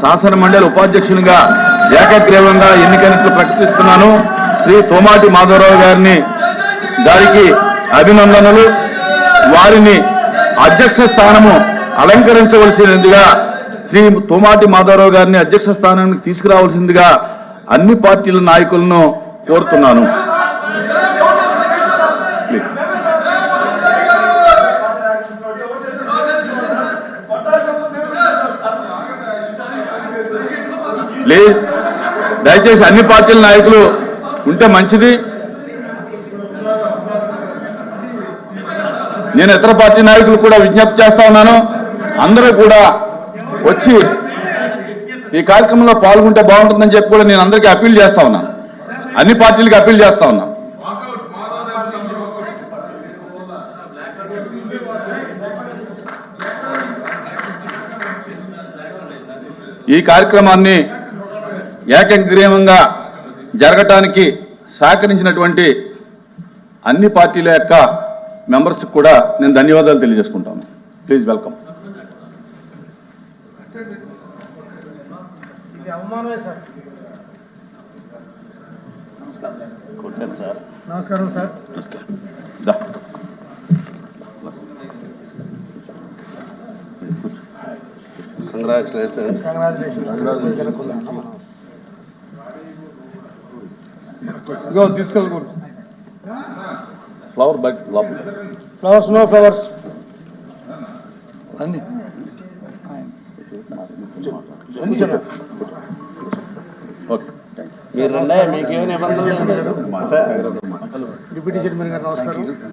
శాసన మండలి ఉపాధ్యక్షునిగా ఏకగ్రీవంగా ఎన్నికైనట్లు ప్రకటిస్తున్నాను. శ్రీ తోమాటి మాధవరావు గారికి అభినందనలు. వారిని అధ్యక్ష స్థానము అలంకరించవలసినదిగా శ్రీ తోమాటి మాధవరావు గారిని అధ్యక్ష స్థానానికి తీసుకురావాల్సిందిగా అన్ని పార్టీల నాయకులను కోరుతున్నాను. దయచేసి అన్ని పార్టీల నాయకులు ఉంటే మంచిది. నేను ఇతర పార్టీ నాయకులు కూడా విజ్ఞప్తి చేస్తా ఉన్నాను. అందరూ కూడా వచ్చి ఈ కార్యక్రమంలో పాల్గొంటే బాగుంటుందని చెప్పి కూడా నేను అందరికీ అప్పీల్ చేస్తా ఉన్నాను. అన్ని పార్టీలకి అప్పీల్ చేస్తా ఉన్నాను. ఈ కార్యక్రమాన్ని ఏకగ్రీవంగా జరగటానికి సహకరించినటువంటి అన్ని పార్టీల యొక్క మెంబర్స్కి కూడా నేను ధన్యవాదాలు తెలియజేసుకుంటాను. Please welcome. నమస్కారం సార్. Congratulations. Go, తీసుకెళ్ళి flower bike flowers, no flowers అన్ని ఓకే. మీకేమైనా ఇబ్బందులు? డిప్యూటీ చైర్మన్ గారు నమస్కారం.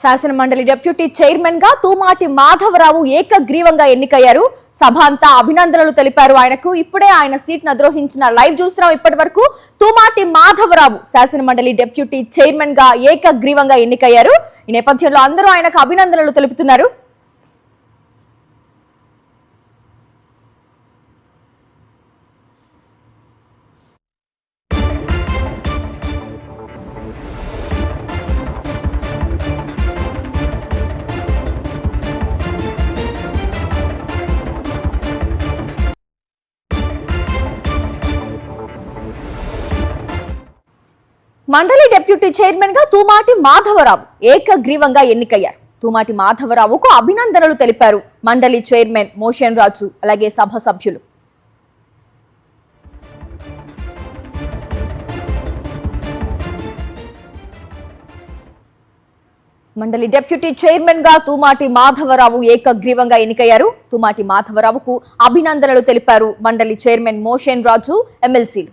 శాసన మండలి డిప్యూటీ చైర్మన్ గా తూమాటి మాధవరావు ఏకగ్రీవంగా ఎన్నికయ్యారు. సభ అంతా అభినందనలు తెలిపారు ఆయనకు. ఇప్పుడే ఆయన సీట్ను అధిరోహించిన లైవ్ చూస్తున్నాం. ఇప్పటి వరకు తూమాటి మాధవరావు శాసన మండలి డిప్యూటీ చైర్మన్ గా ఏకగ్రీవంగా ఎన్నికయ్యారు. ఈ నేపథ్యంలో అందరూ ఆయనకు అభినందనలు తెలుపుతున్నారు. మండలి డిప్యూటీ చైర్మన్ గా తూమాటి మాధవరావు ఏకగ్రీవంగా ఎన్నికయ్యారు. తూమాటి మాధవరావుకు అభినందనలు తెలిపారు మండలి చైర్మన్ మోషన్ రాజు, అలాగే సభ సభ్యులు. మండలి డిప్యూటీ చైర్మన్ గా తూమాటి మాధవరావు ఏకగ్రీవంగా ఎన్నికయ్యారు. తూమాటి మాధవరావుకు అభినందనలు తెలిపారు మండలి చైర్మన్ మోషన్ రాజు, ఎమ్మెల్సీలు.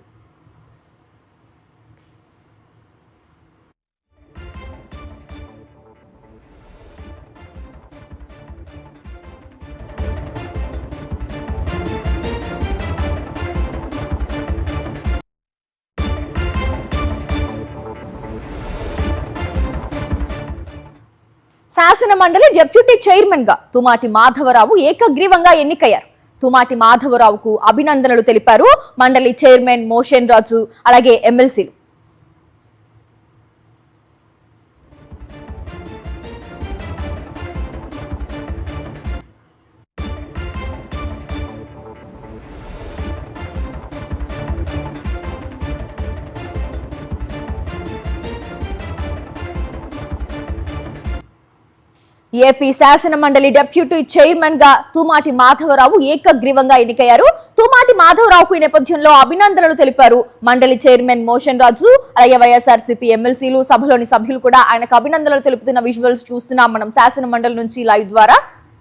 శాసన మండలి డిప్యూటీ చైర్మన్ గా తూమాటి మాధవరావు ఏకగ్రీవంగా ఎన్నికయ్యారు. తూమాటి మాధవరావుకు అభినందనలు తెలిపారు మండలి చైర్మన్ మోషన్ రాజు, అలాగే ఎమ్మెల్సీలు. ఏపీ శాసన మండలి డిప్యూటీ చైర్మన్ గా తూమాటి మాధవరావు ఏకగ్రీవంగా ఎన్నికయ్యారు. తూమాటి మాధవరావుకు ఈ నేపథ్యంలో అభినందనలు తెలిపారు మండలి చైర్మన్ మోషన్ రాజు, అలాగే వైఎస్ఆర్సీపీ ఎమ్మెల్సీలు, సభలోని సభ్యులు కూడా ఆయనకు అభినందనలు తెలుపుతున్న విజువల్స్ చూస్తున్నాం మనం శాసన మండలి నుంచి లైవ్ ద్వారా.